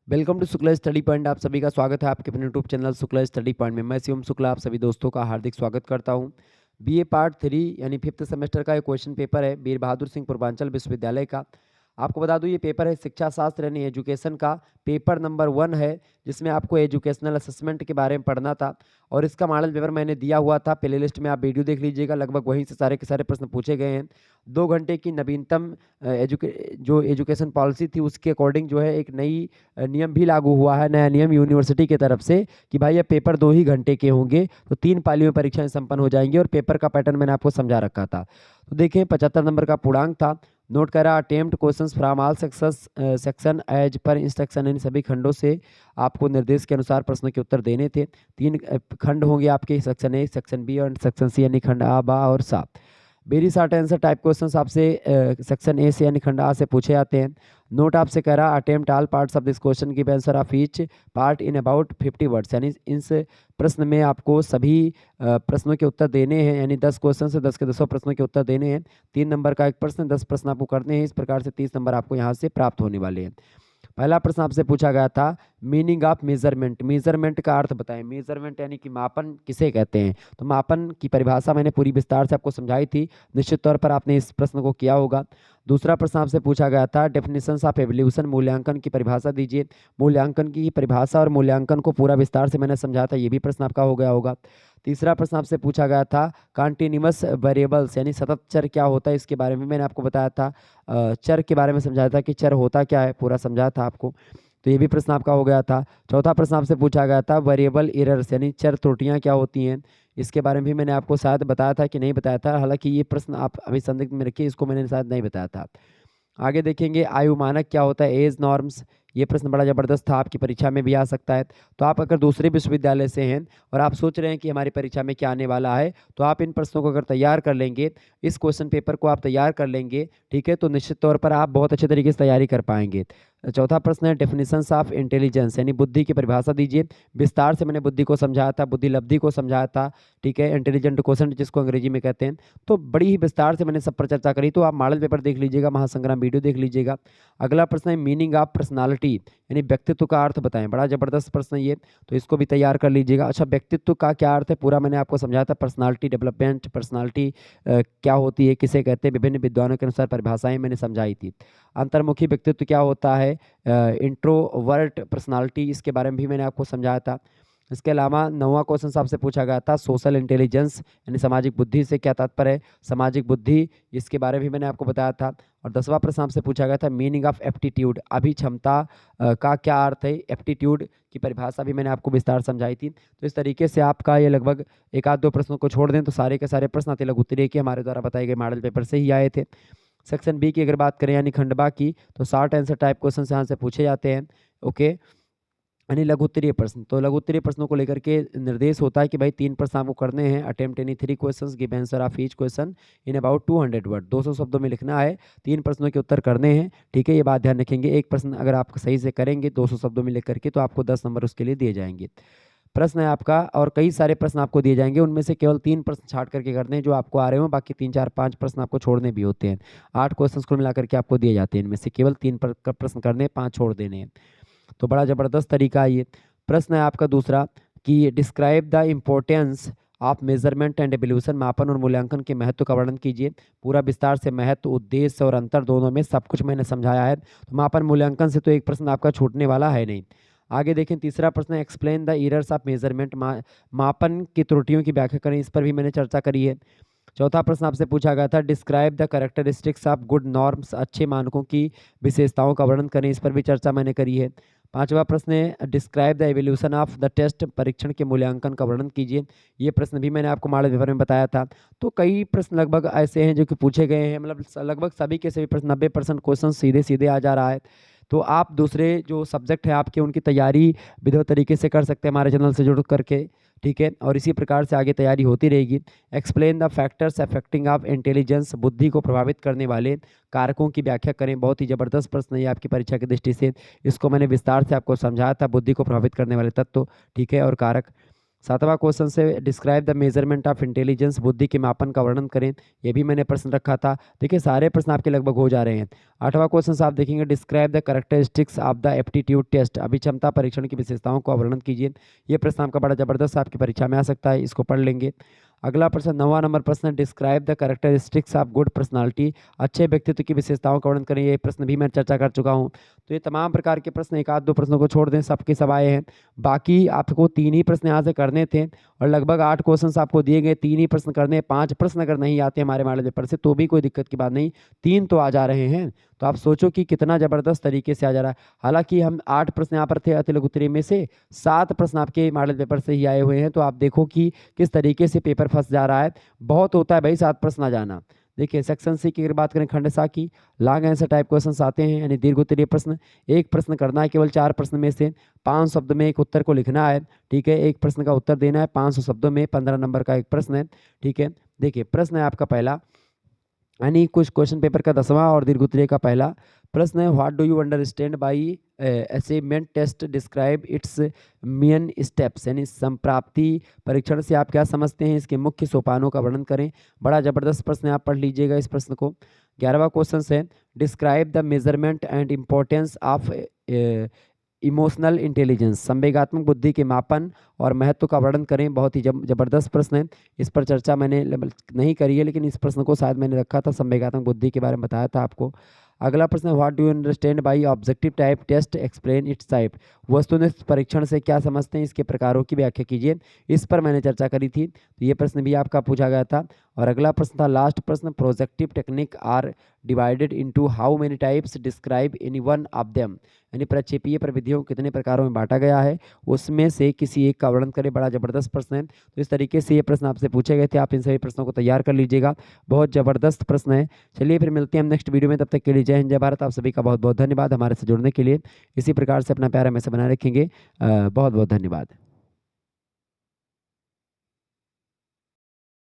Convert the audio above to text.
Welcome to Shukla study point. आप सभी का स्वागत है आपके अपने YouTube channel Shukla study point में। मैं शिवम शुक्ला आप सभी दोस्तों का हार्दिक स्वागत करता हूं। बीए पार्ट 3 यानी 5th सेमेस्टर का एक क्वेश्चन पेपर है वीर बहादुर सिंह पूर्वांचल विश्वविद्यालय का। आपको बता दूं ये पेपर है शिक्षा शास्त्र यानी एजुकेशन का। पेपर नंबर 1 है जिसमें आपको एजुकेशनल असेसमेंट के बारे में पढ़ना था और इसका मॉडल पेपर मैंने दिया हुआ था। प्ले लिस्ट में आप वीडियो देख लीजिएगा, लगभग वहीं से सारे के सारे प्रश्न पूछे गए हैं। 2 घंटे की नवीनतम जो एजुकेशन पॉलिसी थी उसके अकॉर्डिंग जो है एक नई नियम भी लागू हुआ है, नया नियम यूनिवर्सिटी की तरफ से कि भाई ये पेपर 2 ही घंटे के होंगे, तो 3 पालियों में परीक्षाएं संपन्न हो जाएंगी। और पेपर का पैटर्न मैंने आपको समझा रखा था। तो देखिए 75 नंबर का पूर्णांक था। नोट करा attempt questions from all section as per instruction, इन सभी खंडों से आपको निर्देश के अनुसार प्रश्नों के उत्तर देने थे। 3 खंड होंगे आपके, सेक्शन ए, सेक्शन बी और सेक्शन सी यानी खंड आ, बा और सा। Very short answer type questions आपसे सेक्शन ए से यानी खंड आ से पूछे जाते हैं। नोट आपसे कह रहा attempt all parts of this question give answer of each part in about 50 words, यानी इस प्रश्न में आपको सभी प्रश्नों के उत्तर देने हैं, यानी 10 क्वेश्चन से 10 के 10 प्रश्नों के उत्तर देने हैं। 3 नंबर का एक प्रश्न, 10 प्रश्न आपको करने हैं। इस प्रकार से 30 नंबर आपको यहाँ से प्राप्त होने वाले हैं। पहला प्रश्न आपसे पूछा गया था मीनिंग ऑफ मेजरमेंट। मेजरमेंट का अर्थ बताएं। मेजरमेंट यानी कि मापन किसे कहते हैं। तो मापन की परिभाषा मैंने पूरी विस्तार से आपको समझाई थी, निश्चित तौर पर आपने इस प्रश्न को किया होगा। दूसरा प्रश्न आपसे पूछा गया था डेफिनेशंस ऑफ एवोल्यूशन, मूल्यांकन की परिभाषा दीजिए। मूल्यांकन की परिभाषा और मूल्यांकन को पूरा विस्तार से मैंने समझाया था, ये भी प्रश्न आपका हो गया होगा। तीसरा प्रश्न आपसे पूछा गया था कॉन्टिन्यूअस वेरिएबल्स यानी सतत चर क्या होता है, इसके बारे में मैंने आपको बताया था। चर के बारे में समझाया था कि चर होता क्या है, पूरा समझाया था आपको, तो ये भी प्रश्न आपका हो गया था। चौथा प्रश्न आपसे पूछा गया था वेरिएबल एरर्स यानी चर त्रुटियां क्या होती हैं, इसके बारे में भी मैंने आपको शायद बताया था कि नहीं बताया था, हालांकि ये प्रश्न आप अभी संदिग्ध में रखिए, इसको मैंने शायद नहीं बताया था। आगे देखेंगे आयु मानक क्या होता है, एज नॉर्म्स। ये प्रश्न बड़ा जबरदस्त था, आपकी परीक्षा में भी आ सकता है। तो आप अगर दूसरे विश्वविद्यालय से हैं और आप सोच रहे हैं कि हमारी परीक्षा में क्या आने वाला है, तो आप इन प्रश्नों को अगर तैयार कर लेंगे, इस क्वेश्चन पेपर को आप तैयार कर लेंगे, ठीक है, तो निश्चित तौर पर आप बहुत अच्छे तरीके से तैयारी कर पाएंगे। चौथा प्रश्न है डेफिनेशंस ऑफ इंटेलिजेंस यानी बुद्धि की परिभाषा दीजिए। विस्तार से मैंने बुद्धि को समझाया था, बुद्धि लब्धि को समझाया था, ठीक है, इंटेलिजेंट क्वेश्चन जिसको अंग्रेजी में कहते हैं। तो बड़ी ही विस्तार से मैंने सब पर चर्चा करी, तो आप मॉडल पेपर देख लीजिएगा, महासंग्राम वीडियो देख लीजिएगा। अगला प्रश्न है मीनिंग ऑफ पर्सनालिटी यानी व्यक्तित्व का अर्थ बताएं। बड़ा जबरदस्त प्रश्न है ये, तो इसको भी तैयार कर लीजिएगा। अच्छा, व्यक्तित्व का क्या अर्थ है पूरा मैंने आपको समझाया था। पर्सनालिटी डेवलपमेंट, पर्सनालिटी क्या होती है, किसे कहते हैं, विभिन्न विद्वानों के अनुसार परिभाषाएं मैंने समझाई थी। अंतर्मुखी व्यक्तित्व क्या होता है, इंट्रोवर्ट पर्सनालिटी, इसके बारे में भी मैंने आपको समझाया था। इसके अलावा 9वां क्वेश्चन आपसे पूछा गया था सोशल इंटेलिजेंस यानी सामाजिक बुद्धि से क्या तात्पर्य है, सामाजिक बुद्धि, इसके बारे में भी मैंने आपको बताया था। और 10वां प्रश्न आपसे पूछा गया था मीनिंग ऑफ एप्टीट्यूड, अभिक्षमता का क्या अर्थ है, एप्टीट्यूड की परिभाषा भी मैंने आपको विस्तार समझाई थी। तो इस तरीके से आपका ये लगभग एक आध दो प्रश्नों को छोड़ दें तो सारे के सारे प्रश्न आते लघु उत्तरीय के हमारे द्वारा बताए गए मॉडल पेपर से ही आए थे। सेक्शन बी की अगर बात करें यानी खंडबा की, तो शॉर्ट आंसर टाइप क्वेश्चन यहाँ से पूछे जाते हैं। ओके, यानी लघु उत्तरीय प्रश्न, तो लघु उत्तरीय प्रश्नों को लेकर के निर्देश होता है कि भाई 3 प्रश्न आपको करने हैं। Attempt any 3 questions, give answer of each question in about 200 word, 200 शब्दों में लिखना है। 3 प्रश्नों के उत्तर करने हैं, ठीक है, ये बात ध्यान रखेंगे। एक प्रश्न अगर आप सही से करेंगे 200 शब्दों में लिख करके, तो आपको 10 नंबर उसके लिए दिए जाएंगे। प्रश्न है आपका और कई सारे प्रश्न आपको दिए जाएंगे, उनमें से केवल 3 प्रश्न छाट करके करने हैं जो आपको आ रहे हो, बाकी 3 4 5 प्रश्न आपको छोड़ने भी होते हैं। 8 क्वेश्चन कुल मिलाकर के आपको दिए जाते हैं, इनमें से केवल 3 प्रश्न करने, 5 छोड़ देने हैं। तो बड़ा जबरदस्त तरीका है ये। प्रश्न है आपका दूसरा कि describe the importance of measurement and evolution, मापन और मूल्यांकन के महत्व का वर्णन कीजिए। पूरा विस्तार से महत्व, उद्देश्य और अंतर दोनों में सब कुछ मैंने समझाया है। तो मापन मूल्यांकन से तो एक प्रश्न आपका छूटने वाला है नहीं। आगे देखें, तीसरा प्रश्न explain the errors of measurement, मापन की त्रुटियों की व्याख्या करें, इस पर भी मैंने चर्चा करी है। चौथा प्रश्न आपसे पूछा गया था describe the characteristics of good norms, अच्छे मानकों की विशेषताओं का वर्णन करें, इस पर भी चर्चा मैंने करी है। पांचवा प्रश्न है describe the evolution of the test, परीक्षण के मूल्यांकन का वर्णन कीजिए। ये प्रश्न भी मैंने आपको मॉडल पेपर में बताया था। तो कई प्रश्न लगभग ऐसे हैं जो कि पूछे गए हैं, मतलब लगभग सभी के सभी प्रश्न 90% क्वेश्चन सीधे सीधे आ जा रहा है। तो आप दूसरे जो सब्जेक्ट है आपके, उनकी तैयारी विधिवत तरीके से कर सकते हैं हमारे चैनल से जुड़ करके, ठीक है, और इसी प्रकार से आगे तैयारी होती रहेगी। Explain the factors affecting of intelligence, बुद्धि को प्रभावित करने वाले कारकों की व्याख्या करें। बहुत ही जबरदस्त प्रश्न है ये आपकी परीक्षा की दृष्टि से, इसको मैंने विस्तार से आपको समझाया था, बुद्धि को प्रभावित करने वाले तत्व, ठीक है, और कारक। 7वां क्वेश्चन से describe the measurement of intelligence, बुद्धि के मापन का वर्णन करें। ये भी मैंने प्रश्न रखा था। देखिए सारे प्रश्न आपके लगभग हो जा रहे हैं। 8वां क्वेश्चन से आप देखेंगे describe the characteristics of the aptitude test, अभिक्षमता परीक्षण की विशेषताओं का वर्णन कीजिए। ये प्रश्न आपका बड़ा जबरदस्त आपकी परीक्षा में आ सकता है, इसको पढ़ लेंगे। अगला प्रश्न 9वां नंबर प्रश्न, describe the characteristics of good personality, अच्छे व्यक्तित्व की विशेषताओं का वर्णन करें। ये प्रश्न भी मैं चर्चा कर चुका हूँ। तो ये तमाम प्रकार के प्रश्न, एक आध दो प्रश्नों को छोड़ दें, सबके सब आए हैं। बाकी आपको 3 ही प्रश्न यहाँ से करने थे और लगभग 8 क्वेश्चंस आपको दिए गए, 3 ही प्रश्न करने हैं। 5 प्रश्न अगर नहीं आते हमारे मॉडल पेपर से तो भी कोई दिक्कत की बात नहीं, 3 तो आ जा रहे हैं। तो आप सोचो कि कितना ज़बरदस्त तरीके से आ जा रहा है। हालांकि हम 8 प्रश्न यहाँ पर थे अति लघु उत्तरीय में से, 7 प्रश्न आपके मॉडल पेपर से ही आए हुए हैं। तो आप देखो कि किस तरीके से पेपर फंस जा रहा है। बहुत होता है भाई 7 प्रश्न आ जाना। देखिए सेक्शन सी की अगर बात करें, खंड सा की, लॉन्ग आंसर टाइप क्वेश्चन आते हैं, यानी दीर्घ उत्तरीय प्रश्न। एक प्रश्न करना है केवल 4 प्रश्न में से, 5 शब्द में एक उत्तर को लिखना है। ठीक है, एक प्रश्न का उत्तर देना है 500 शब्दों में, 15 नंबर का एक प्रश्न है। ठीक है, देखिए प्रश्न है आपका पहला, यानी कुछ क्वेश्चन पेपर का 10वां और दीर्घ उत्तरीय का पहला प्रश्न है, what do you understand by assessment test, describe its main steps, यानी संप्राप्ति परीक्षण से आप क्या समझते हैं, इसके मुख्य सोपानों का वर्णन करें। बड़ा जबरदस्त प्रश्न है, आप पढ़ लीजिएगा इस प्रश्न को। 11वां क्वेश्चन है, describe the measurement and importance of emotional intelligence, संवेगात्मक बुद्धि के मापन और महत्व का वर्णन करें। बहुत ही जबरदस्त प्रश्न है, इस पर चर्चा मैंने नहीं करी है, लेकिन इस प्रश्न को शायद मैंने रखा था, संवेगात्मक बुद्धि के बारे में बताया था आपको। अगला प्रश्न है, what do you understand by objective type test, explain its type, वस्तुनिष्ठ परीक्षण से क्या समझते हैं, इसके प्रकारों की व्याख्या कीजिए। इस पर मैंने चर्चा करी थी, तो ये प्रश्न भी आपका पूछा गया था। और अगला प्रश्न था लास्ट प्रश्न, projective technique are divided into how many types, describe any one of them, यानी प्रक्षेपीय प्रविधियों को कितने प्रकारों में बांटा गया है, उसमें से किसी एक का वर्णन करें। बड़ा जबरदस्त प्रश्न है। तो इस तरीके से ये प्रश्न आपसे पूछे गए थे, आप इन सभी प्रश्नों को तैयार कर लीजिएगा। बहुत जबरदस्त प्रश्न है। चलिए फिर मिलते हैं हम नेक्स्ट वीडियो में, तब तक के लिए जय हिंद जय भारत। आप सभी का बहुत बहुत धन्यवाद हमारे से जुड़ने के लिए। इसी प्रकार से अपना प्यार हमेशा बनाए रखेंगे। बहुत बहुत धन्यवाद।